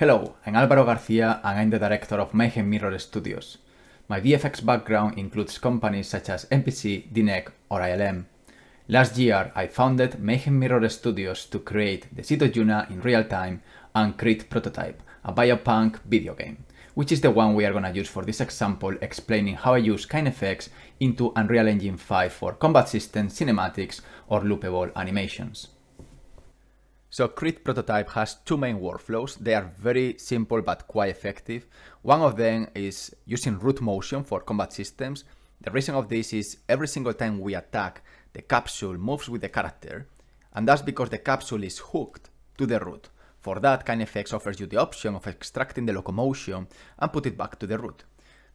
Hello, I'm Álvaro Garcia and I'm the director of Mayhem Mirror Studios. My VFX background includes companies such as MPC, DNEG or ILM. Last year I founded Mayhem Mirror Studios to create the Cito Yuna in real time and CRETE prototype, a biopunk video game, which is the one we are gonna use for this example, explaining how I use KineFX into Unreal Engine 5 for combat systems, cinematics or loopable animations. So CRETE prototype has two main workflows. They are very simple but quite effective. One of them is using root motion for combat systems. The reason of this is every single time we attack, the capsule moves with the character, and that's because the capsule is hooked to the root. For that, KineFX offers you the option of extracting the locomotion and put it back to the root.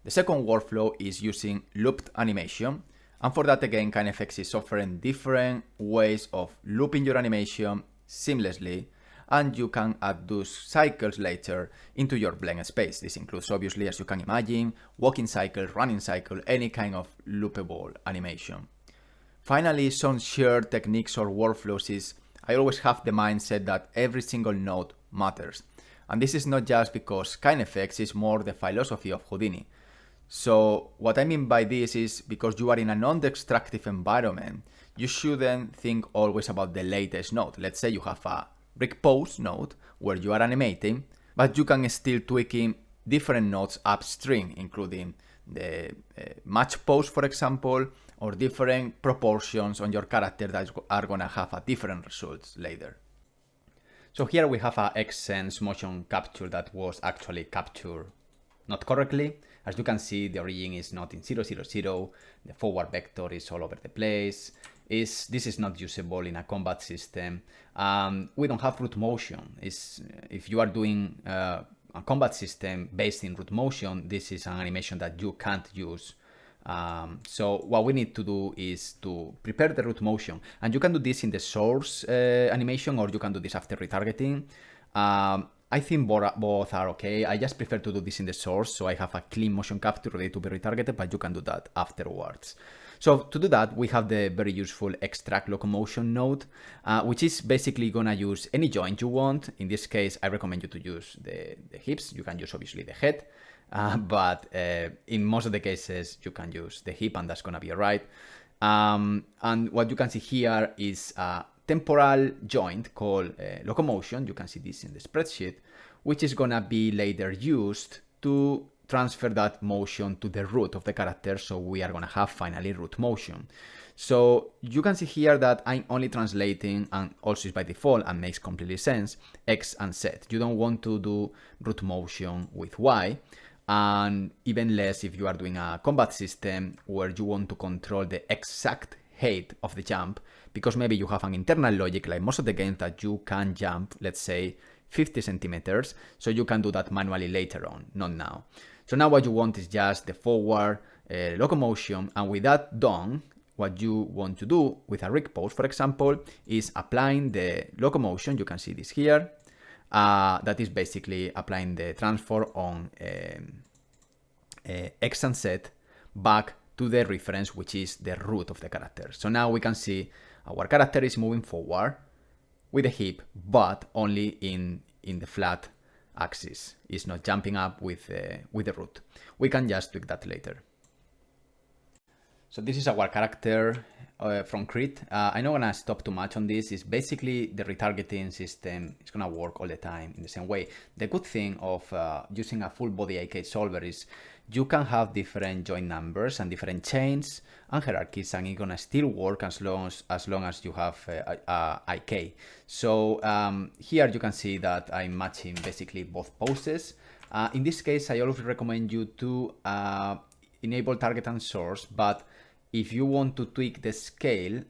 The second workflow is using looped animation, and for that again, KineFX is offering different ways of looping your animation seamlessly, and you can add those cycles later into your blend space. This includes, obviously, as you can imagine, walking cycle, running cycle, any kind of loopable animation. Finally, some shared techniques or workflows is I always have the mindset that every single node matters. And this is not just because KineFX is more the philosophy of Houdini. So what I mean by this is because you are in a non-destructive environment, you shouldn't think always about the latest node. Let's say you have a rig pose node where you are animating, but you can still tweaking different nodes upstream, including the match pose, for example, or different proportions on your character that are gonna have a different results later. So here we have a XSense motion capture that was actually captured not correctly. As you can see, the origin is not in 0, 0, 0. The forward vector is all over the place. This is not usable in a combat system. We don't have root motion. If you are doing a combat system based in root motion, this is an animation that you can't use. So what we need to do is to prepare the root motion. And you can do this in the source animation, or you can do this after retargeting. I think both are okay. I just prefer to do this in the source, so I have a clean motion capture ready to be retargeted, but you can do that afterwards. So to do that, we have the very useful extract locomotion node, which is basically gonna use any joint you want. In this case, I recommend you to use the hips. You can use obviously the head, but in most of the cases, you can use the hip and that's gonna be all right. And what you can see here is a temporal joint called Locomotion. You can see this in the spreadsheet, which is gonna be later used to transfer that motion to the root of the character. So we are gonna have finally root motion. So you can see here that I'm only translating, and also is by default and makes completely sense, X and Z. You don't want to do root motion with Y, and even less if you are doing a combat system where you want to control the exact height of the jump, because maybe you have an internal logic, like most of the games, that you can jump, let's say, 50 centimeters, so you can do that manually later on, not now. So now what you want is just the forward locomotion, and with that done, what you want to do with a rig pose, for example, is applying the locomotion. You can see this here. That is basically applying the transform on X and Z back to the reference, which is the root of the character. So now we can see our character is moving forward with the hip, but only in the flat axis. It's not jumping up with the root. We can just tweak that later. So this is our character from CRETE. I'm not gonna stop too much on this. It's basically the retargeting system. It's gonna work all the time in the same way. The good thing of using a full body IK solver is you can have different joint numbers and different chains and hierarchies, and it's gonna still work as long as you have IK. So here you can see that I'm matching basically both poses. In this case, I always recommend you to enable target and source, but if you want to tweak the scale,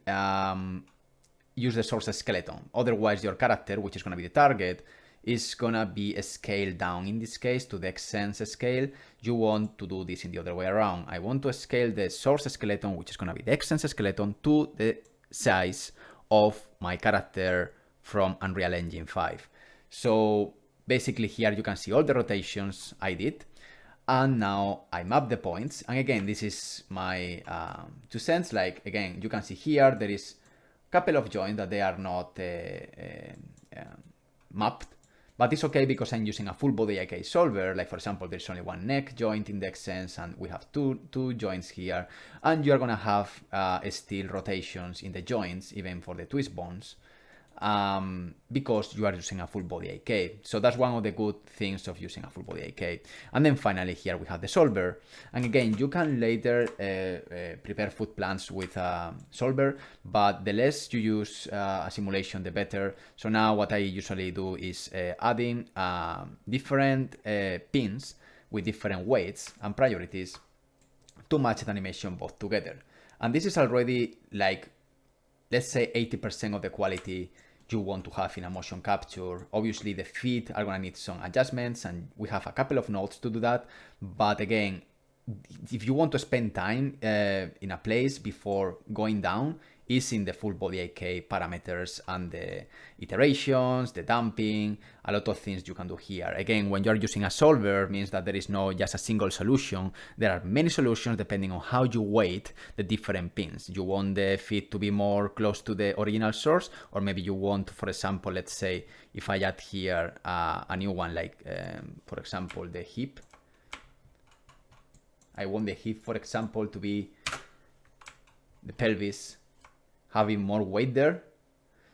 use the source skeleton. Otherwise, your character, which is going to be the target, is going to be scaled down. In this case, to the XSense scale. You want to do this in the other way around. I want to scale the source skeleton, which is going to be the XSense skeleton, to the size of my character from Unreal Engine 5. So basically here you can see all the rotations I did. And now I map the points. And again, this is my 2 cents. Like, again, you can see here, there is a couple of joints that they are not mapped. But it's okay because I'm using a full body IK solver. Like for example, there's only one neck joint in the sense, and we have two joints here. And you're gonna have still rotations in the joints, even for the twist bones. Because you are using a full body IK. So that's one of the good things of using a full body IK. And then finally here we have the solver. And again, you can later prepare food plans with a solver, but the less you use a simulation, the better. So now what I usually do is adding different pins with different weights and priorities to match the animation both together. And this is already like, let's say 80% of the quality you want to have in a motion capture. Obviously the feet are gonna need some adjustments, and we have a couple of nodes to do that. But again, if you want to spend time in a place before going down, is in the full body IK parameters and the iterations, the damping, a lot of things you can do here. Again, when you're using a solver, means that there is no just a single solution. There are many solutions depending on how you weight the different pins. You want the feet to be more close to the original source, or maybe you want, for example, let's say if I add here a new one, like for example, the hip. I want the hip, for example, to be the pelvis having more weight there.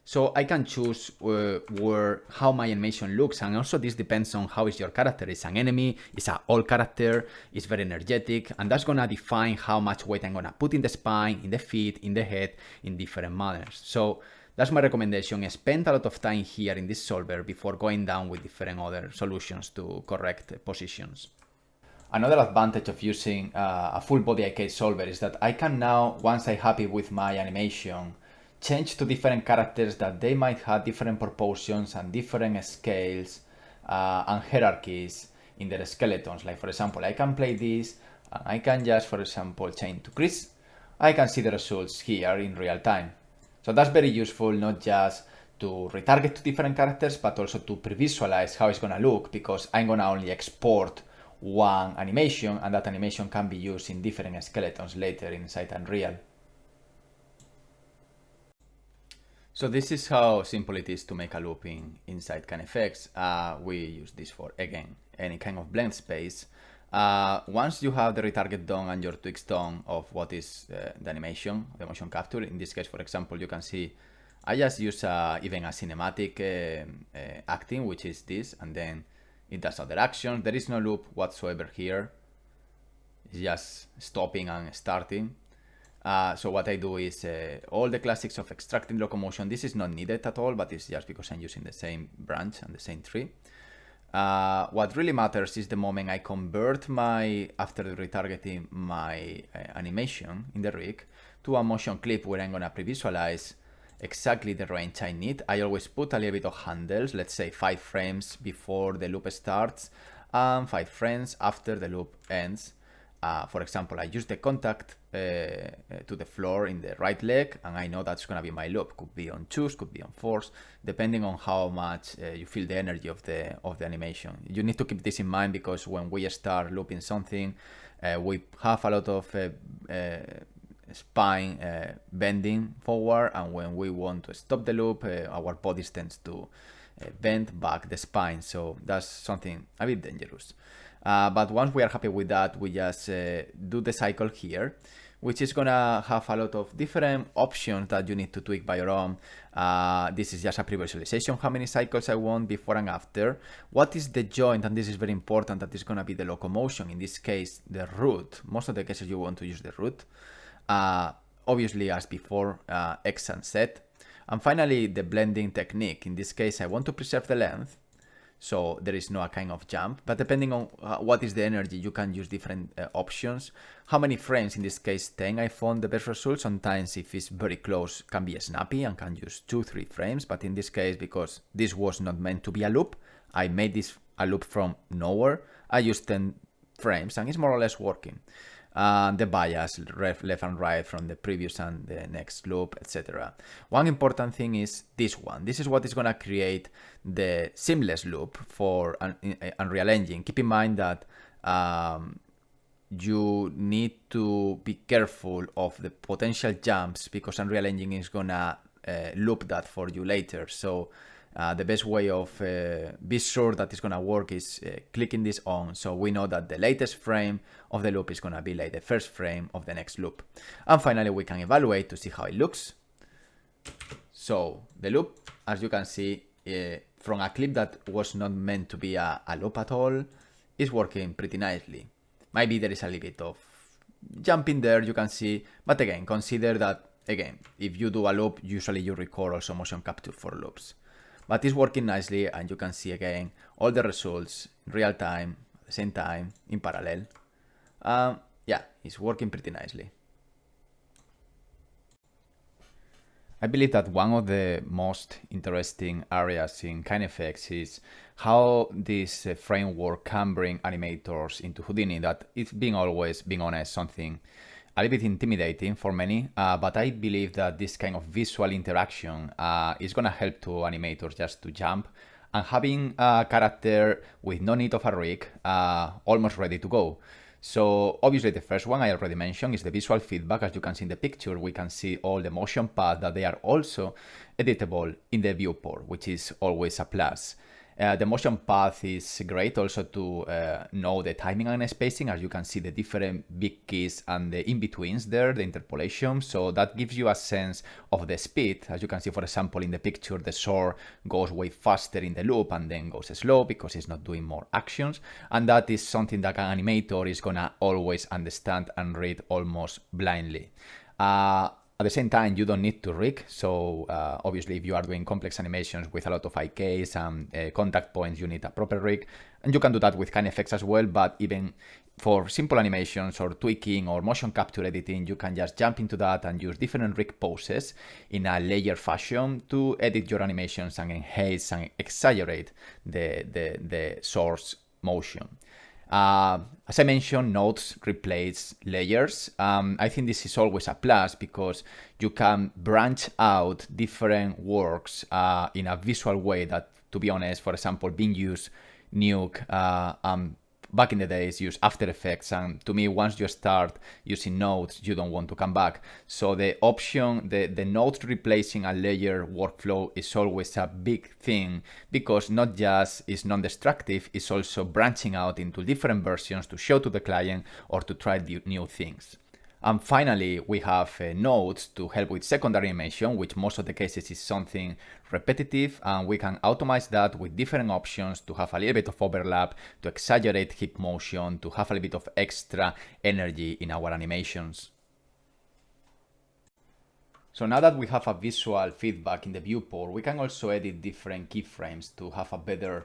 So I can choose how my animation looks, and also this depends on how is your character. It's an enemy, it's an old character, it's very energetic, and that's gonna define how much weight I'm gonna put in the spine, in the feet, in the head, in different manners. So that's my recommendation. Spend a lot of time here in this solver before going down with different other solutions to correct positions. Another advantage of using a full body IK solver is that I can now, once I'm happy with my animation, change to different characters that they might have different proportions and different scales and hierarchies in their skeletons. Like for example, I can play this and I can just, for example, change to Chris. I can see the results here in real time. So that's very useful, not just to retarget to different characters, but also to pre-visualize how it's gonna look, because I'm gonna only export one animation, and that animation can be used in different skeletons later inside Unreal. So this is how simple it is to make a loop inside KineFX. We use this for, again, any kind of blend space. Once you have the retarget done and your tweaks done of what is the animation, the motion capture, in this case, for example, you can see I just use even a cinematic acting, which is this, and then it does other actions. There is no loop whatsoever here. It's just stopping and starting. So what I do is all the classics of extracting locomotion. This is not needed at all, but it's just because I'm using the same branch and the same tree. What really matters is the moment I convert after the retargeting, my animation in the rig to a motion clip where I'm gonna pre-visualize exactly the range I need. I always put a little bit of handles, let's say 5 frames before the loop starts and 5 frames after the loop ends. For example, I use the contact to the floor in the right leg, and I know that's gonna be my loop. Could be on 2s, could be on 4s, depending on how much you feel the energy of the animation. You need to keep this in mind, because when we start looping something, we have a lot of spine bending forward, and when we want to stop the loop, our body tends to bend back the spine. So that's something a bit dangerous. But once we are happy with that, we just do the cycle here, which is gonna have a lot of different options that you need to tweak by your own. This is just a pre-visualization, how many cycles I want before and after. What is the joint, and this is very important, that is gonna be the locomotion, in this case the root. Most of the cases you want to use the root. Obviously, as before, X and Z. And finally, the blending technique. In this case, I want to preserve the length, so there is no kind of jump, but depending on what is the energy, you can use different options. How many frames? In this case, 10 I found the best result. Sometimes if it's very close, can be snappy and can use 2-3 frames, but in this case, because this was not meant to be a loop, I made this a loop from nowhere. I used 10 frames and it's more or less working. The bias left and right from the previous and the next loop, etc. One important thing is this one. This is what is going to create the seamless loop for Unreal Engine. Keep in mind that you need to be careful of the potential jumps, because Unreal Engine is going to loop that for you later. So the best way of be sure that it's gonna work is clicking this on, so we know that the latest frame of the loop is gonna be like the first frame of the next loop. And finally, we can evaluate to see how it looks. So the loop, as you can see, from a clip that was not meant to be a loop at all, is working pretty nicely. Maybe there is a little bit of jumping there, you can see, but again, consider that, again, if you do a loop, usually you record also motion capture for loops. But it's working nicely, and you can see again all the results in real time, at the same time, in parallel. Yeah, it's working pretty nicely. I believe that one of the most interesting areas in KineFX is how this framework can bring animators into Houdini. That it's been always, being honest, something a little bit intimidating for many, but I believe that this kind of visual interaction is gonna help to animators just to jump, and having a character with no need of a rig almost ready to go. So obviously the first one I already mentioned is the visual feedback. As you can see in the picture, we can see all the motion paths that they are also editable in the viewport, which is always a plus. The motion path is great also to know the timing and spacing. As you can see, the different big keys and the in-betweens there, the interpolation. So that gives you a sense of the speed. As you can see, for example, in the picture, the sword goes way faster in the loop and then goes slow because it's not doing more actions. And that is something that an animator is gonna always understand and read almost blindly. At the same time, you don't need to rig, so obviously if you are doing complex animations with a lot of IKs and contact points, you need a proper rig, and you can do that with KineFX as well. But even for simple animations or tweaking or motion capture editing, you can just jump into that and use different rig poses in a layer fashion to edit your animations and enhance and exaggerate the source motion. As I mentioned, nodes replace layers. I think this is always a plus because you can branch out different works in a visual way that, to be honest, for example, being used Nuke back in the days used After Effects, and to me, once you start using nodes, you don't want to come back. So the option, the nodes replacing a layer workflow is always a big thing, because not just is non-destructive, it's also branching out into different versions to show to the client or to try new things. And finally, we have nodes to help with secondary animation, which most of the cases is something repetitive, and we can automate that with different options to have a little bit of overlap, to exaggerate hip motion, to have a little bit of extra energy in our animations. So now that we have a visual feedback in the viewport, we can also edit different keyframes to have a better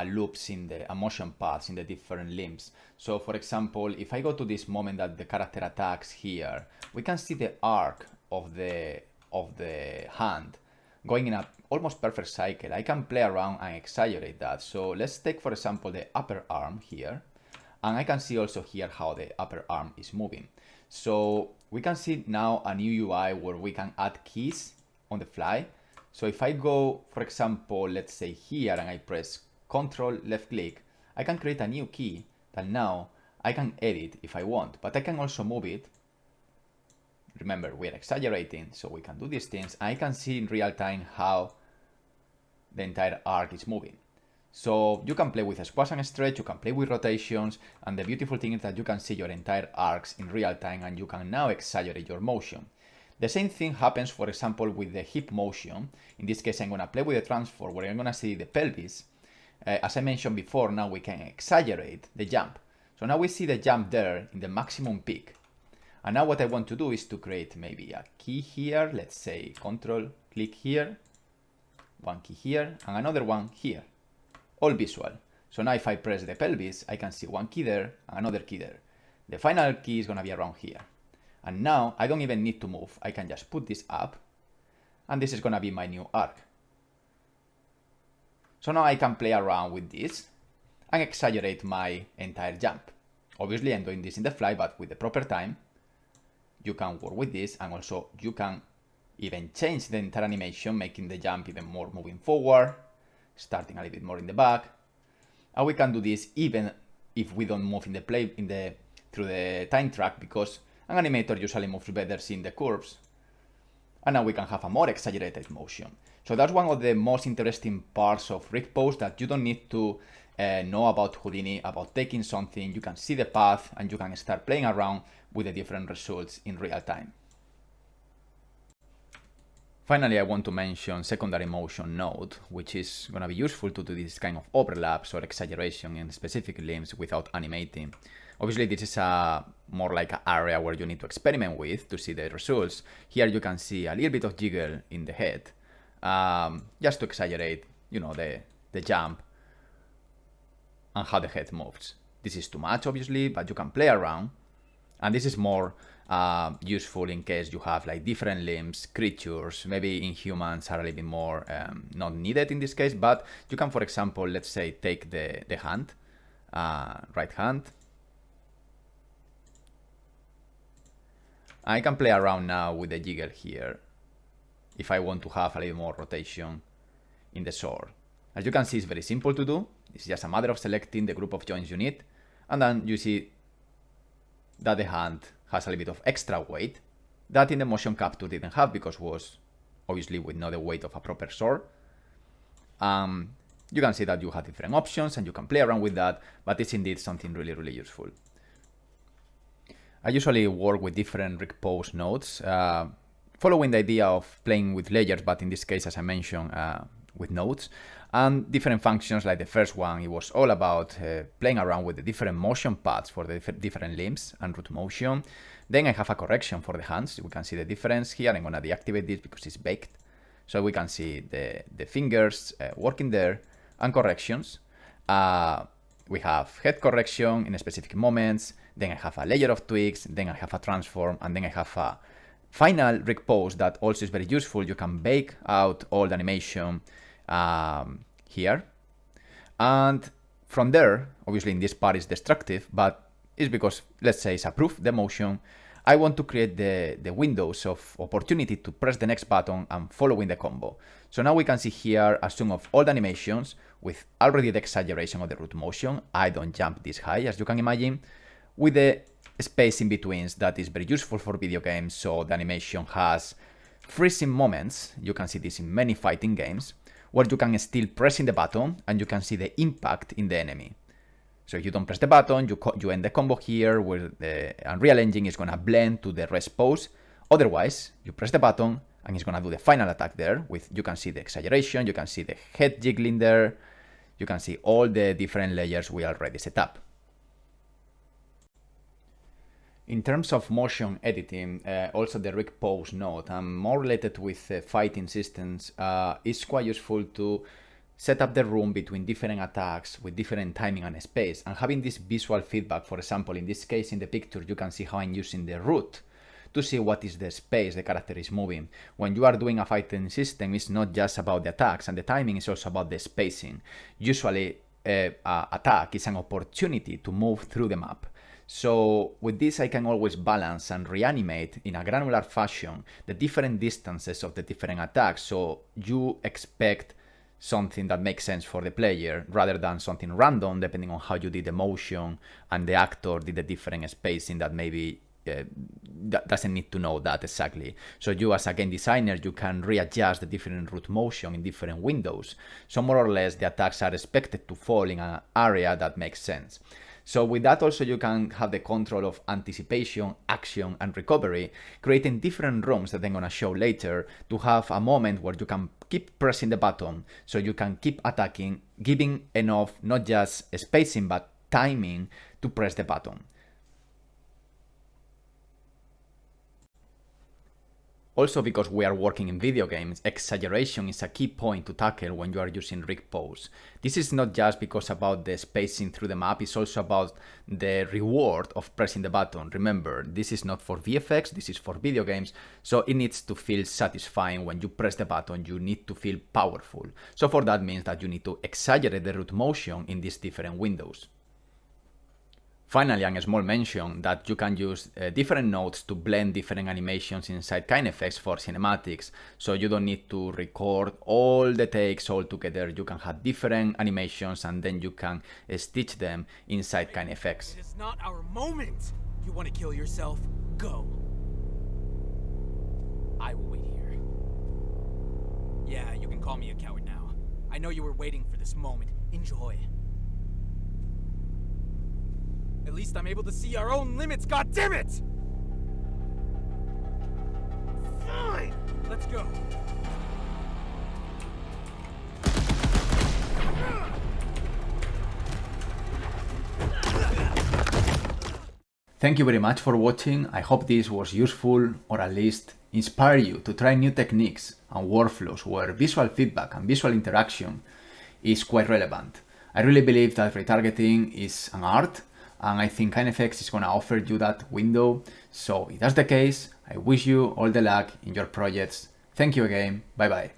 loops in the motion paths in the different limbs. So for example, if I go to this moment that the character attacks here, we can see the arc of the hand going in a almost perfect cycle. I can play around and exaggerate that. So let's take, for example, the upper arm here, and I can see also here how the upper arm is moving. So we can see now a new UI where we can add keys on the fly. So if I go, for example, let's say here, and I press Control left click, I can create a new key that now I can edit if I want, but I can also move it. Remember, we are exaggerating, so we can do these things. I can see in real time how the entire arc is moving. So you can play with squash and stretch, you can play with rotations, and the beautiful thing is that you can see your entire arcs in real time, and you can now exaggerate your motion. The same thing happens, for example, with the hip motion. In this case, I'm gonna play with the transform, where I'm gonna see the pelvis. As I mentioned before, now we can exaggerate the jump. So now we see the jump there in the maximum peak. And now what I want to do is to create maybe a key here. Let's say Control click here, one key here, and another one here. All visual. So now if I press the pelvis, I can see one key there, and another key there. The final key is gonna be around here. And now I don't even need to move. I can just put this up, and this is gonna be my new arc. So now I can play around with this and exaggerate my entire jump. Obviously I'm doing this in the fly, but with the proper time, you can work with this, and also you can even change the entire animation, making the jump even more moving forward, starting a little bit more in the back. And we can do this even if we don't move in the play through the time track, because an animator usually moves better seeing the curves. And now we can have a more exaggerated motion. So that's one of the most interesting parts of rig pose, that you don't need to know about Houdini, about taking something. You can see the path and you can start playing around with the different results in real time. Finally, I want to mention secondary motion node, which is going to be useful to do this kind of overlaps or exaggeration in specific limbs without animating. Obviously, this is more like an area where you need to experiment with to see the results. Here you can see a little bit of jiggle in the head, just to exaggerate, you know, the jump and how the head moves. This is too much, obviously, but you can play around. And this is more useful in case you have like different limbs, creatures, maybe in humans are a little bit more not needed in this case, but you can, for example, let's say take the hand, right hand. I can play around now with the jiggle here if I want to have a little more rotation in the sword. As you can see, it's very simple to do. It's just a matter of selecting the group of joints you need, and then you see that the hand has a little bit of extra weight that in the motion capture didn't have, because was obviously with not the weight of a proper sword. You can see that you have different options and you can play around with that, but it's indeed something really useful. I usually work with different rig pose nodes, following the idea of playing with layers, but in this case, as I mentioned, with nodes and different functions. Like the first one, it was all about playing around with the different motion paths for the different limbs and root motion. Then I have a correction for the hands. We can see the difference here. I'm gonna deactivate this because it's baked. So we can see the fingers working there and corrections. We have head correction in specific moments. Then I have a layer of tweaks. Then I have a transform, and then I have a final rig pose that also is very useful. You can bake out all the animation here, and from there, obviously in this part is destructive, but it's because, let's say, it's approved the motion. I want to create the windows of opportunity to press the next button and following the combo. So now we can see here a sum of all the animations with already the exaggeration of the root motion. I don't jump this high, as you can imagine, with the space in betweens that is very useful for video games. So the animation has freezing moments. You can see this in many fighting games, where you can still pressing the button and you can see the impact in the enemy. So if you don't press the button, you end the combo here, where the Unreal Engine is gonna blend to the rest pose. Otherwise, you press the button and it's gonna do the final attack there. You can see the exaggeration, you can see the head jiggling there, you can see all the different layers we already set up. In terms of motion editing, also the rig pose node, and more related with fighting systems, is quite useful to set up the room between different attacks with different timing and space, and having this visual feedback. For example, in this case, in the picture, you can see how I'm using the root to see what is the space the character is moving. When you are doing a fighting system, it's not just about the attacks and the timing, it's also about the spacing. Usually, attack is an opportunity to move through the map. So with this, I can always balance and reanimate in a granular fashion the different distances of the different attacks, so you expect something that makes sense for the player rather than something random depending on how you did the motion and the actor did the different spacing that maybe that doesn't need to know that exactly. So you, as a game designer, you can readjust the different root motion in different windows. So more or less the attacks are expected to fall in an area that makes sense. So with that also you can have the control of anticipation, action, and recovery, creating different rooms that I'm gonna show later to have a moment where you can keep pressing the button, so you can keep attacking, giving enough, not just spacing, but timing to press the button. Also, because we are working in video games, exaggeration is a key point to tackle when you are using rig pose. This is not just because about the spacing through the map, it's also about the reward of pressing the button. Remember, this is not for VFX, this is for video games, so it needs to feel satisfying when you press the button, you need to feel powerful. So for that means that you need to exaggerate the root motion in these different windows. Finally, a small mention that you can use different nodes to blend different animations inside KineFX for cinematics, so you don't need to record all the takes all together. You can have different animations and then you can stitch them inside KineFX. It is not our moment. You want to kill yourself? Go. I will wait here. Yeah, you can call me a coward now. I know you were waiting for this moment. Enjoy. At least I'm able to see our own limits, goddammit! Fine! Let's go. Thank you very much for watching. I hope this was useful, or at least inspire you to try new techniques and workflows where visual feedback and visual interaction is quite relevant. I really believe that retargeting is an art, and I think KineFX is going to offer you that window. So if that's the case, I wish you all the luck in your projects. Thank you again. Bye bye.